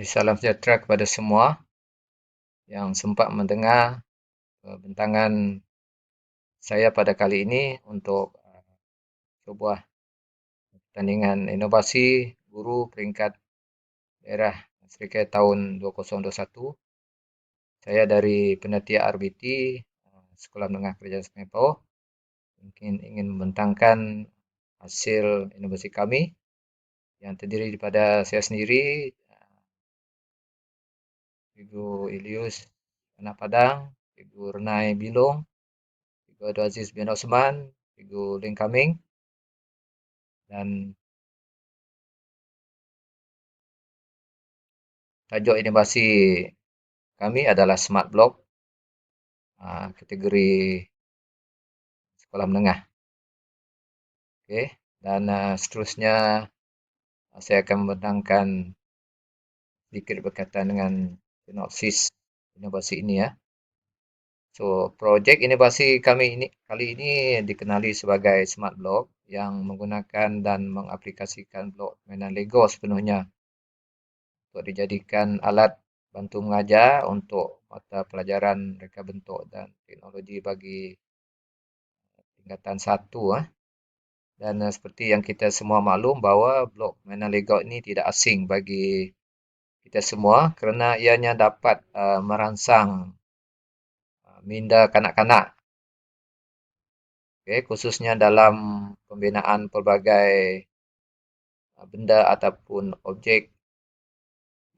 Salam sejahtera kepada semua yang sempat mendengar bentangan saya pada kali ini untuk sebuah pertandingan inovasi guru peringkat daerah Serikaya tahun 2021. Saya dari Penetia RBT, Sekolah Menengah Kerajaan Sungai Pauh, mungkin ingin membentangkan hasil inovasi kami yang terdiri daripada saya sendiri, Cikgu Ilius Anak Padang, Cikgu Renai Bilong, Cikgu Abdul Aziz bin Osman, Cikgu Ling Kaming, dan tajuk inovasi kami adalah Smart Block, kategori sekolah menengah. Okey, dan seterusnya saya akan membentangkan sedikit berkaitan dengan sinopsis inovasi ini ya. So, projek inovasi kami ini kali ini dikenali sebagai Smart Block yang menggunakan dan mengaplikasikan blok mainan Lego sepenuhnya untuk dijadikan alat bantu mengajar untuk mata pelajaran reka bentuk dan teknologi bagi tingkatan 1. Dan seperti yang kita semua maklum bahawa blok mainan Lego ini tidak asing bagi kita semua kerana ianya dapat merangsang minda kanak-kanak, okay, khususnya dalam pembinaan pelbagai benda ataupun objek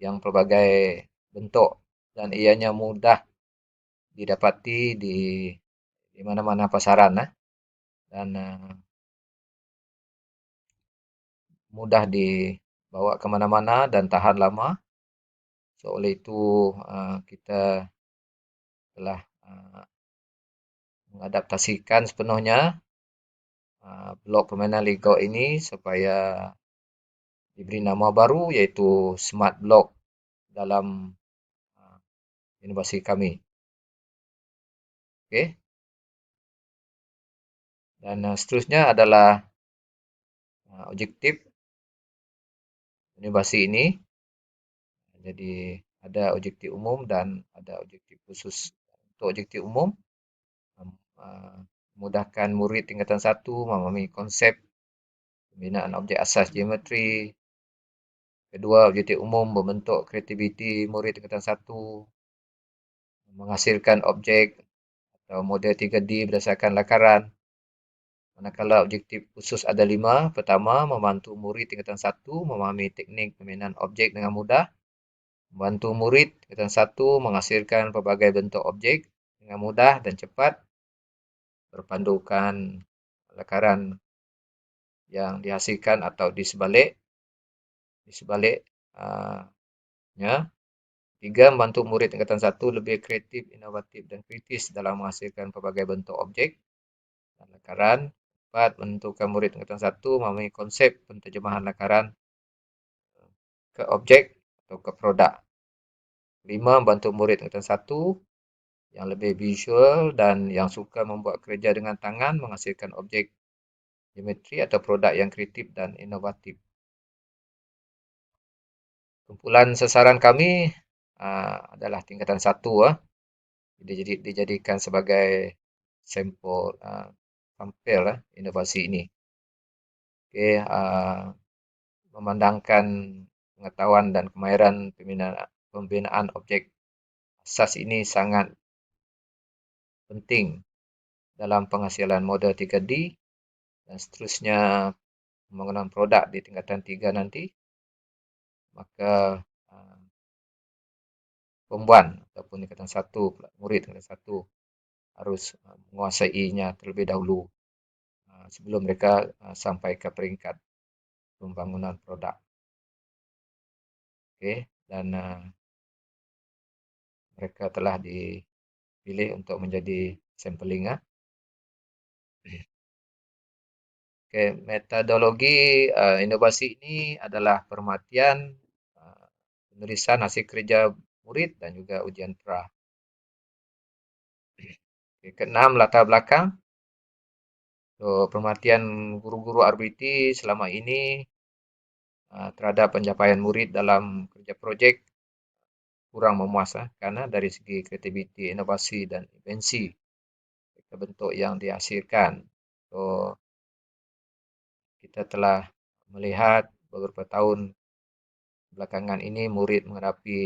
yang pelbagai bentuk, dan ianya mudah didapati di mana-mana pasaran dan mudah dibawa ke mana-mana dan tahan lama. So, oleh itu kita telah mengadaptasikan sepenuhnya blok permainan Lego ini supaya diberi nama baru iaitu Smart Block dalam inovasi kami. Okey. Dan seterusnya adalah objektif inovasi ini. Jadi ada objektif umum dan ada objektif khusus. Untuk objektif umum, memudahkan murid tingkatan 1 memahami konsep pembinaan objek asas geometri. Kedua, objektif umum membentuk kreativiti murid tingkatan 1, menghasilkan objek atau model 3D berdasarkan lakaran. Manakala objektif khusus ada 5. Pertama, membantu murid tingkatan 1 memahami teknik pembinaan objek dengan mudah. Membantu murid tingkatan 1 menghasilkan pelbagai bentuk objek dengan mudah dan cepat berpandukan lakaran yang dihasilkan atau di sebaliknya. 3. Membantu murid tingkatan 1 lebih kreatif, inovatif dan kritis dalam menghasilkan pelbagai bentuk objek dan lakaran. 4. Menentukan murid tingkatan 1 memahami konsep penterjemahan lakaran ke objek atau ke produk. 5. Membantu murid tingkatan 1 yang lebih visual dan yang suka membuat kerja dengan tangan menghasilkan objek geometri atau produk yang kreatif dan inovatif. Kumpulan sasaran kami adalah tingkatan 1. Dijadikan sebagai sampel sampel inovasi ini. Okey, memandangkan pengetahuan dan kemahiran pembinaan objek asas ini sangat penting dalam penghasilan model 3D dan seterusnya pembangunan produk di tingkatan 3 nanti. Maka pembuat ataupun tingkatan 1, murid tingkatan 1 harus menguasainya terlebih dahulu sebelum mereka sampai ke peringkat pembangunan produk. Okey, dan mereka telah dipilih untuk menjadi sampling. Okey, metodologi inovasi ini adalah permatian penulisan hasil kerja murid dan juga ujian pra. Okay, keenam, latar belakang. So, permatian guru-guru RBT selama ini terhadap pencapaian murid dalam kerja projek kurang memuas karena dari segi kreativiti, inovasi dan invensi bentuk yang dihasilkan. So, kita telah melihat beberapa tahun belakangan ini murid menghadapi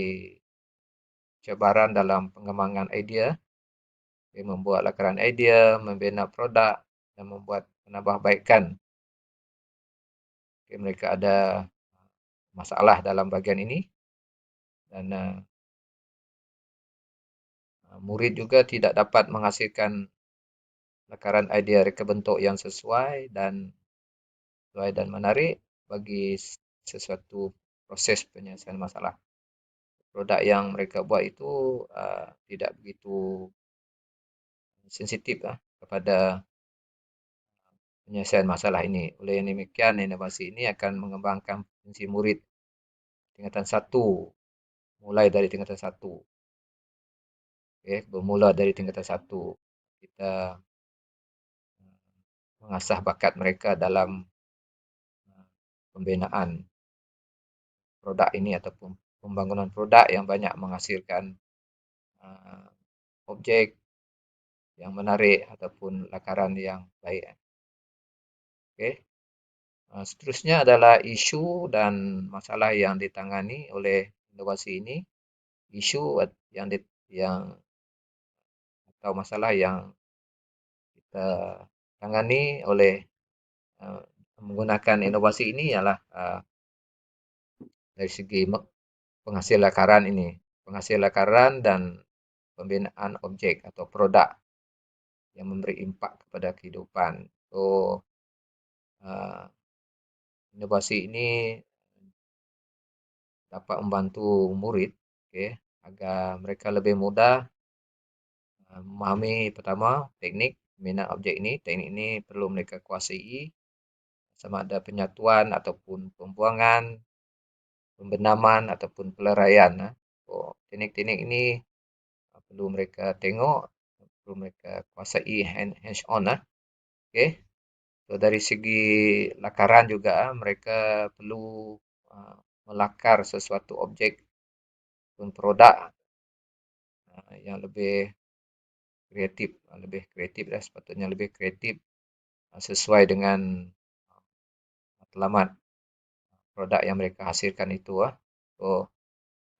cabaran dalam pengembangan idea, membuat lakaran idea, membina produk dan membuat penambahbaikan. Mereka ada masalah dalam bahagian ini dan murid juga tidak dapat menghasilkan lakaran idea reka bentuk yang sesuai dan menarik bagi sesuatu proses penyelesaian masalah. Produk yang mereka buat itu tidak begitu sensitif kepada penyelesaian masalah ini. Oleh demikian, inovasi ini akan mengembangkan fungsi murid tingkatan 1, mulai dari tingkatan 1. Bermula dari tingkatan 1. Kita mengasah bakat mereka dalam pembinaan produk ini ataupun pembangunan produk yang banyak menghasilkan objek yang menarik ataupun lakaran yang baik. Seterusnya adalah isu dan masalah yang ditangani oleh inovasi ini. Isu yang atau masalah yang kita tangani oleh menggunakan inovasi ini ialah dari segi penghasil lakaran ini. Penghasil lakaran dan pembinaan objek atau produk yang memberi impak kepada kehidupan. So, inovasi ini dapat membantu murid agar mereka lebih mudah memahami pertama teknik pembinaan objek ini. Teknik ini perlu mereka kuasai sama ada penyatuan ataupun pembuangan, pembenaman ataupun peleraian. Teknik-teknik ini perlu mereka tengok, perlu mereka kuasai hands on. So, dari segi lakaran juga mereka perlu melakar sesuatu objek pun produk yang lebih kreatif sepatutnya lebih kreatif sesuai dengan matlamat produk yang mereka hasilkan itu. So,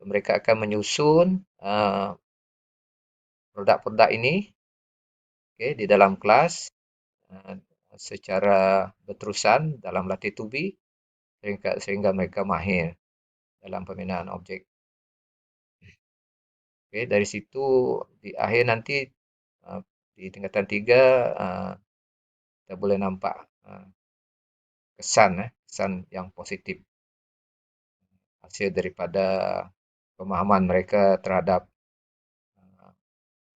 mereka akan menyusun produk-produk ini di dalam kelas secara berterusan dalam latih tubi sehingga mereka mahir dalam pembinaan objek. Dari situ di akhir nanti di tingkatan 3 kita boleh nampak kesan yang positif hasil daripada pemahaman mereka terhadap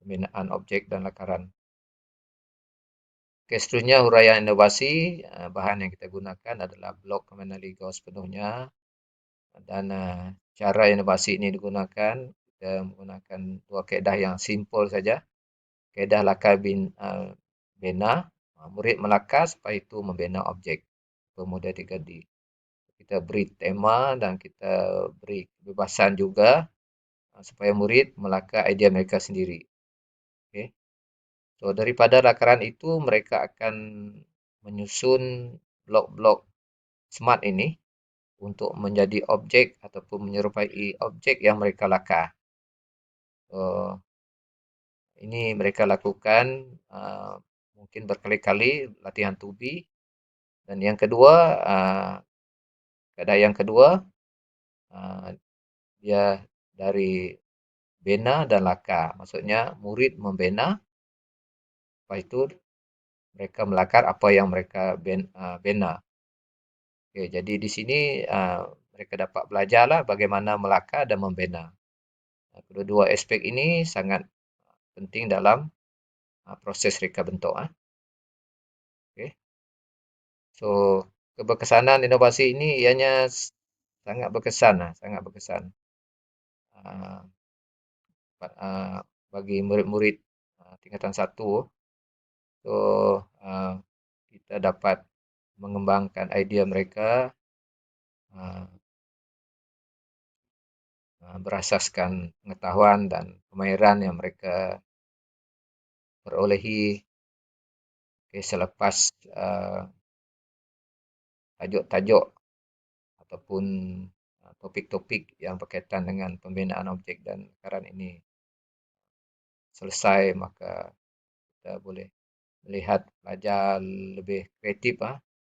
pembinaan objek dan lakaran. Seterusnya huraian inovasi. Bahan yang kita gunakan adalah blok Menaligo sepenuhnya dan cara inovasi ini digunakan, kita menggunakan dua kaedah yang simple saja. Kaedah lakar bina, murid melakar supaya itu membina objek bermodel 3D. Kita beri tema dan kita beri kebebasan juga supaya murid melakar idea mereka sendiri. So, daripada lakaran itu mereka akan menyusun blok-blok smart ini untuk menjadi objek ataupun menyerupai objek yang mereka lakar. So, ini mereka lakukan mungkin berkali-kali latihan tubi. Dan yang kedua, kaedah yang kedua, dia dari bina dan lakar. Maksudnya murid membina, lepas itu mereka melakar apa yang mereka bina. Jadi di sini mereka dapat belajarlah bagaimana melakar dan membina. Kedua-dua aspek ini sangat penting dalam proses reka bentuk. So, keberkesanan inovasi ini ianya sangat berkesan. Bagi murid-murid tingkatan 1. So, kita dapat mengembangkan idea mereka berasaskan pengetahuan dan kemahiran yang mereka perolehi selepas tajuk-tajuk ataupun topik-topik yang berkaitan dengan pembinaan objek dan lakaran ini selesai, maka kita boleh melihat pelajar lebih kreatif,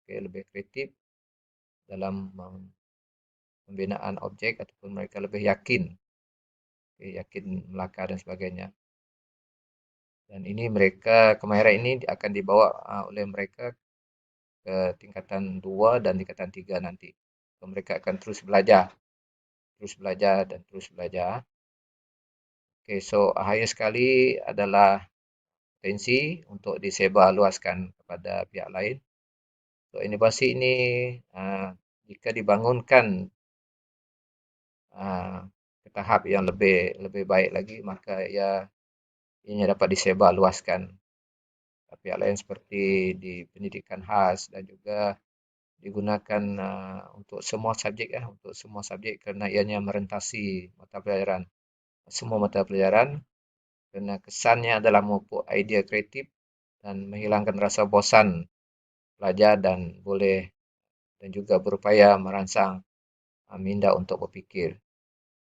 lebih kreatif dalam pembinaan objek, ataupun mereka lebih yakin melakar dan sebagainya. Dan ini kemahiran ini akan dibawa oleh mereka ke tingkatan 2 dan tingkatan 3 nanti. So, mereka akan terus belajar dan terus belajar. So akhir sekali adalah potensi untuk disebarluaskan kepada pihak lain. So inovasi ini jika dibangunkan ke tahap yang lebih baik lagi, maka ianya dapat disebarluaskan ke pihak lain seperti di pendidikan khas, dan juga digunakan untuk semua subjek kerana ianya merentasi semua mata pelajaran, kerana kesannya adalah memupuk idea kreatif dan menghilangkan rasa bosan pelajar, dan juga berupaya merangsang minda untuk berfikir.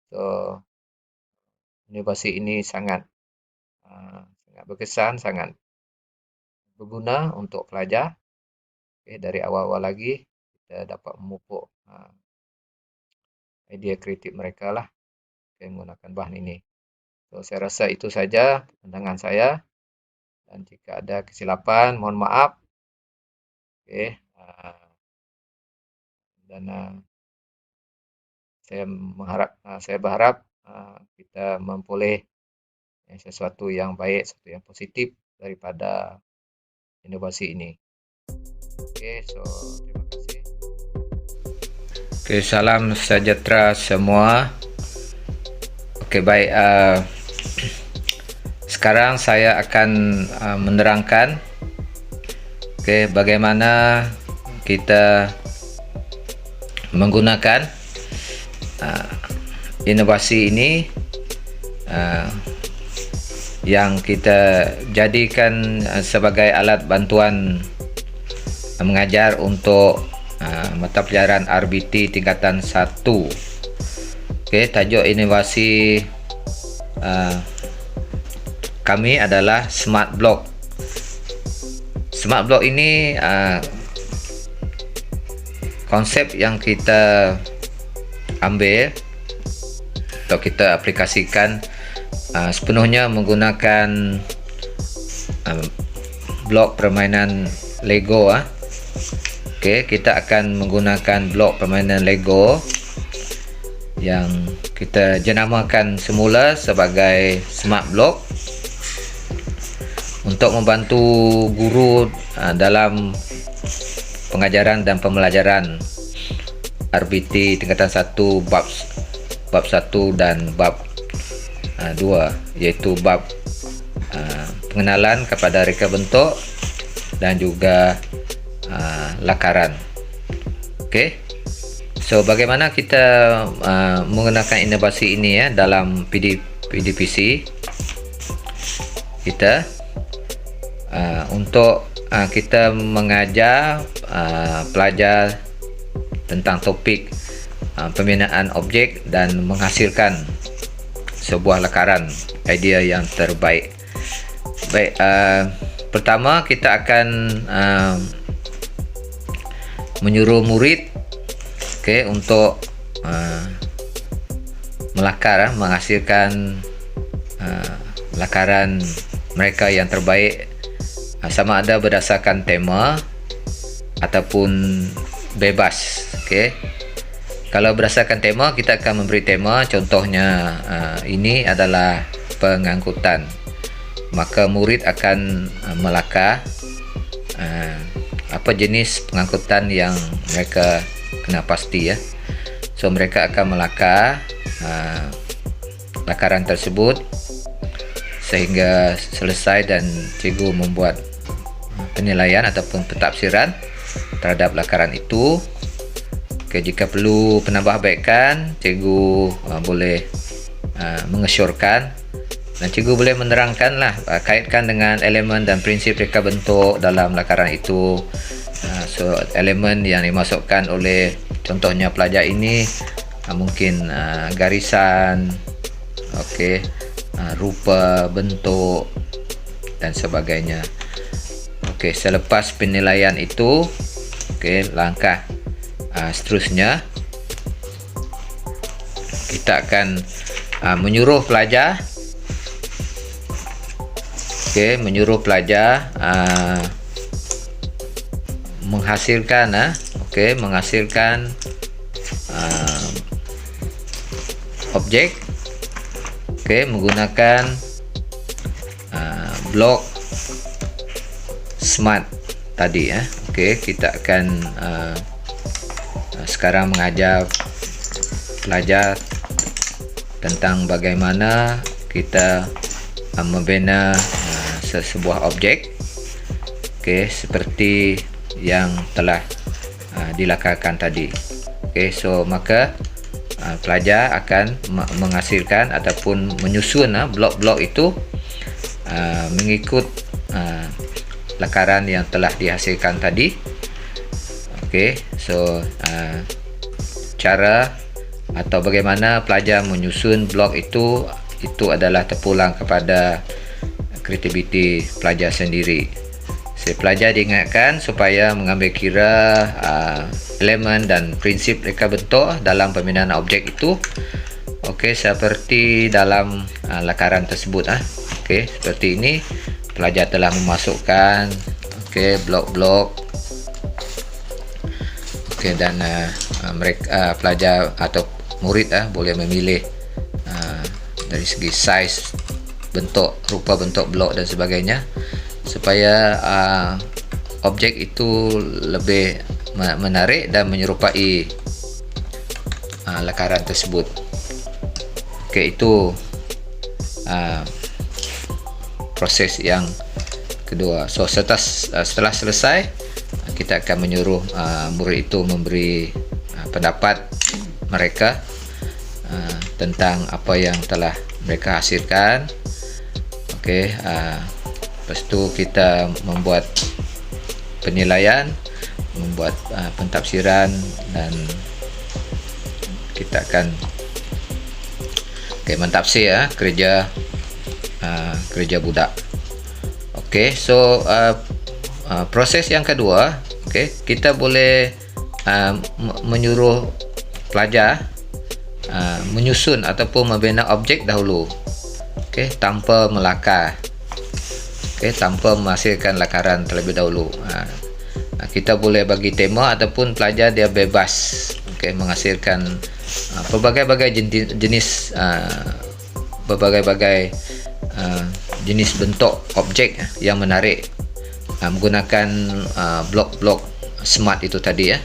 So inovasi ini sangat berkesan, sangat berguna untuk pelajar. Dari awal-awal lagi kita dapat memupuk idea kreatif mereka lah menggunakan bahan ini. So saya rasa itu saja pandangan saya, dan jika ada kesilapan mohon maaf. Dan saya berharap kita memperoleh sesuatu yang baik, sesuatu yang positif daripada inovasi ini. So terima kasih. Salam sejahtera semua. Baik. Sekarang saya akan menerangkan bagaimana kita menggunakan inovasi ini yang kita jadikan sebagai alat bantuan mengajar untuk mata pelajaran RBT tingkatan 1. Tajuk inovasi kami adalah Smart Block. Smart Block ini konsep yang kita ambil atau kita aplikasikan sepenuhnya menggunakan blok permainan Lego. Kita akan menggunakan blok permainan Lego yang kita jenamakan semula sebagai Smart Block untuk membantu guru dalam pengajaran dan pembelajaran RBT tingkatan 1 bab 1 dan bab 2, iaitu bab pengenalan kepada reka bentuk dan juga lakaran. So bagaimana kita menggunakan inovasi ini dalam PDPC kita untuk kita mengajar pelajar tentang topik pembinaan objek dan menghasilkan sebuah lakaran idea yang terbaik. Pertama kita akan menyuruh murid untuk melakar, menghasilkan lakaran mereka yang terbaik, sama ada berdasarkan tema ataupun bebas. Kalau berdasarkan tema, kita akan memberi tema, contohnya ini adalah pengangkutan, maka murid akan melakar apa jenis pengangkutan yang mereka kena pasti. So mereka akan melakar lakaran tersebut sehingga selesai, dan cikgu membuat penilaian ataupun pentafsiran terhadap lakaran itu. Okey, jika perlu penambahbaikan, cikgu boleh mengesyorkan, dan cikgu boleh menerangkanlah kaitkan dengan elemen dan prinsip reka bentuk dalam lakaran itu. So elemen yang dimasukkan oleh contohnya pelajar ini mungkin garisan, okey, rupa, bentuk dan sebagainya. Okey, selepas penilaian itu, okey, langkah seterusnya kita akan menyuruh pelajar, okey, menghasilkan objek, okey, menggunakan blok smart tadi ya. Okey, kita akan sekarang mengajar pelajar tentang bagaimana kita membina sebuah objek, okey, seperti yang telah dilakarkan tadi. Okey, so maka pelajar akan menghasilkan ataupun menyusun blok-blok itu mengikut lakaran yang telah dihasilkan tadi. Okey, so cara atau bagaimana pelajar menyusun blok itu adalah terpulang kepada kreativiti pelajar sendiri. Pelajar diingatkan supaya mengambil kira elemen dan prinsip reka bentuk dalam pembinaan objek itu. Okey, seperti dalam lakaran tersebut. Okey, seperti ini pelajar telah memasukkan blok-blok. Okey, dan mereka pelajar atau murid boleh memilih dari segi saiz, bentuk, rupa bentuk blok dan sebagainya, supaya objek itu lebih menarik dan menyerupai lakaran tersebut. Okey, itu proses yang kedua. So setelah selesai, kita akan menyuruh murid itu memberi pendapat mereka tentang apa yang telah mereka hasilkan. Okey, lepas tu kita membuat penilaian, membuat pentafsiran, dan kita akan mentafsir kerja budak. Okey, so proses yang kedua, okey, kita boleh menyuruh pelajar menyusun ataupun membina objek dahulu, okey, tanpa melakar, okey, tanpa menghasilkan lakaran terlebih dahulu. Kita boleh bagi tema ataupun pelajar dia bebas, okey, menghasilkan berbagai-bagai jenis jenis bentuk objek yang menarik menggunakan blok-blok smart itu tadi ya.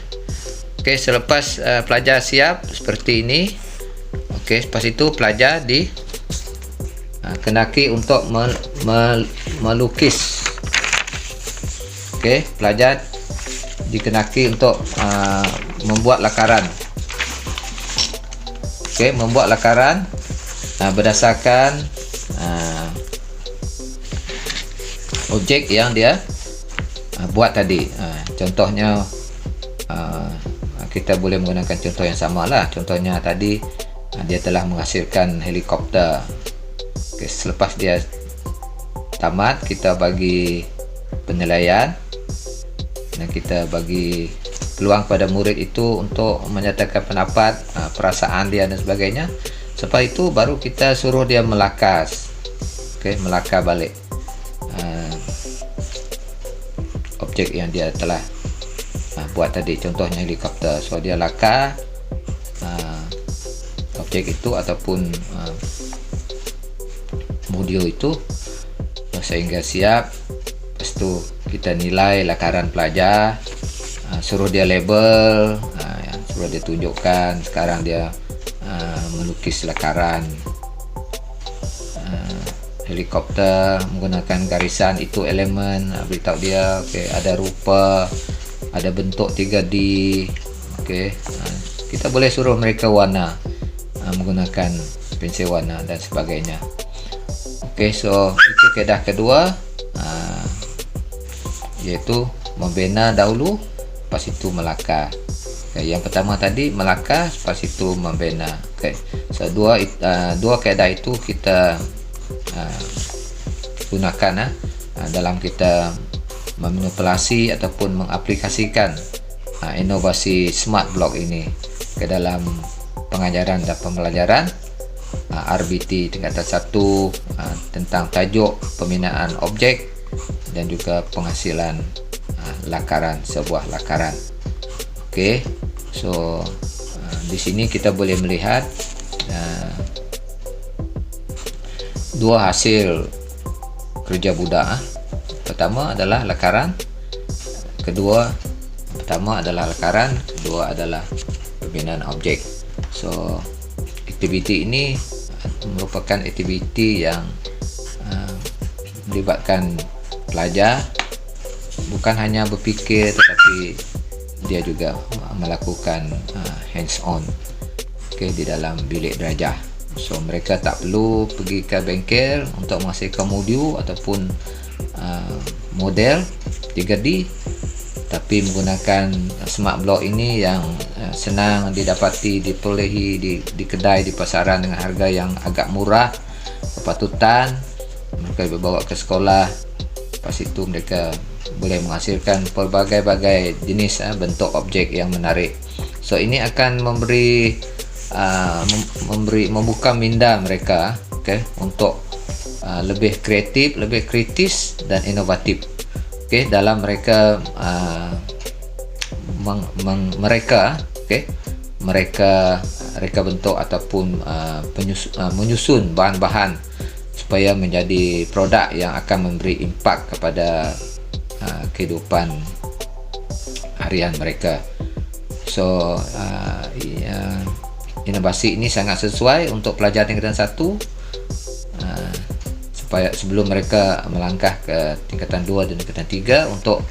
Okey, selepas pelajar siap seperti ini, okey, lepas itu pelajar dikenaki untuk melukis. Okey, pelajar dikenaki untuk membuat lakaran. Okey, membuat lakaran berdasarkan objek yang dia buat tadi. Contohnya kita boleh menggunakan contoh yang sama lah. Contohnya tadi dia telah menghasilkan helikopter. Okay, selepas dia tamat, kita bagi penilaian dan kita bagi peluang kepada murid itu untuk menyatakan pendapat, perasaan dia dan sebagainya. Setelah itu baru kita suruh dia melakas. Okay, melakar balik objek yang dia telah buat tadi, contohnya helikopter. So dia lakar objek itu ataupun modul itu sehingga siap. Lepas tu kita nilai lakaran pelajar, suruh dia label, suruh dia tunjukkan sekarang dia melukis lakaran helikopter menggunakan garisan, itu elemen. Beritahu dia, okay, ada rupa, ada bentuk 3D, Okey, kita boleh suruh mereka warna menggunakan pensel warna dan sebagainya. Okey, so itu kaedah kedua, iaitu membina dahulu, lepas itu melakar. Okay, yang pertama tadi melakar, lepas itu membina. Okay. So dua kaedah itu kita gunakan dalam kita memanipulasi ataupun mengaplikasikan inovasi smart block ini ke dalam pengajaran dan pembelajaran RBT tingkatan 1 tentang tajuk pembinaan objek dan juga penghasilan lakaran, sebuah lakaran. Okey, so di sini kita boleh melihat dua hasil kerja budak. Pertama adalah lakaran, kedua adalah pembinaan objek. So aktiviti ini merupakan aktiviti yang melibatkan pelajar bukan hanya berfikir, tetapi dia juga melakukan hands on di dalam bilik darjah. So mereka tak perlu pergi ke bengkel untuk menghasilkan modul ataupun model 3D, tapi menggunakan smart block ini yang senang didapati, diperolehi di kedai, di pasaran dengan harga yang agak murah, kepatutan. Mereka dibawa ke sekolah, lepas itu mereka boleh menghasilkan pelbagai-bagai jenis bentuk objek yang menarik. So ini akan membuka minda mereka untuk lebih kreatif, lebih kritis dan inovatif dalam mereka mereka bentuk ataupun menyusun bahan-bahan supaya menjadi produk yang akan memberi impak kepada kehidupan harian mereka. So inovasi ini sangat sesuai untuk pelajar tingkatan 1 supaya sebelum mereka melangkah ke tingkatan 2 dan tingkatan 3 untuk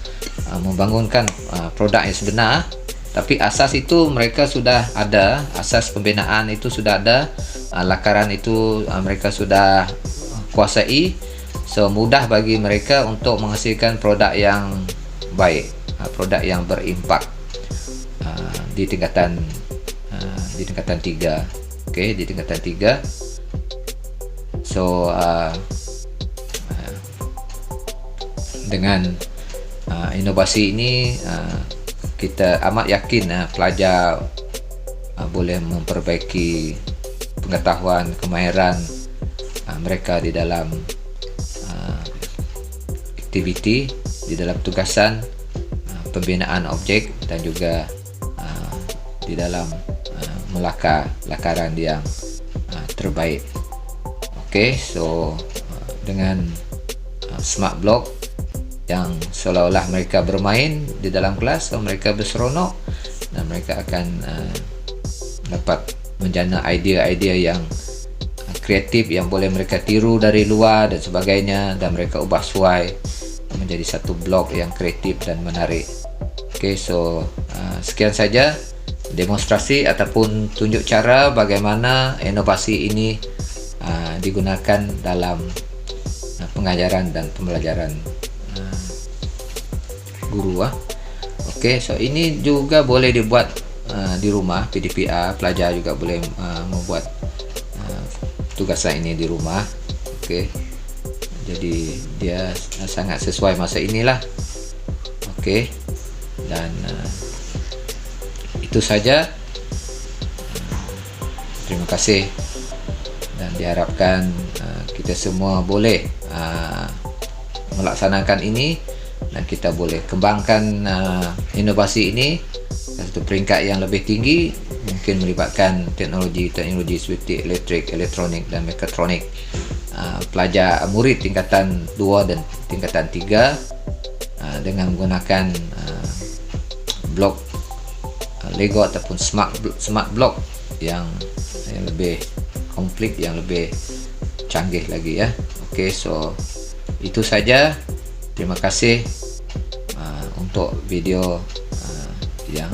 membangunkan produk yang sebenar. Tapi asas itu mereka sudah ada, asas pembinaan itu sudah ada, lakaran itu mereka sudah kuasai. So mudah bagi mereka untuk menghasilkan produk yang baik, produk yang berimpak di tingkatan 3. Di tingkatan 3. So dengan inovasi ini kita amat yakin pelajar boleh memperbaiki pengetahuan, kemahiran mereka di dalam aktiviti, di dalam tugasan pembinaan objek dan juga di dalam melakar lakaran yang terbaik. Okey, so dengan smart block yang seolah-olah mereka bermain di dalam kelas, so mereka berseronok dan mereka akan dapat menjana idea-idea yang kreatif yang boleh mereka tiru dari luar dan sebagainya, dan mereka ubah suai menjadi satu blok yang kreatif dan menarik. Okey, so sekian saja demonstrasi ataupun tunjuk cara bagaimana inovasi ini digunakan dalam pengajaran dan pembelajaran guru. Okey, so ini juga boleh dibuat di rumah, PDPR pelajar juga boleh membuat tugasan ini di rumah. Okey, jadi dia sangat sesuai masa inilah. Okey, dan itu saja. Terima kasih dan diharapkan kita semua boleh melaksanakan ini dan kita boleh kembangkan inovasi ini ke satu peringkat yang lebih tinggi, mungkin melibatkan teknologi seperti elektrik, elektronik dan mekatronik. Pelajar murid tingkatan 2 dan tingkatan 3 dengan menggunakan blok Lego ataupun smart block yang lebih komplit, yang lebih canggih lagi ya. Okey, so itu saja. Terima kasih untuk video yang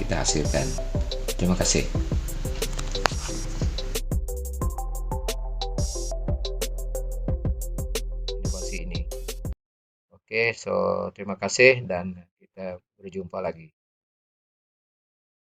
kita hasilkan. Terima kasih. Inovasi ini. Oke, so terima kasih dan kita berjumpa lagi.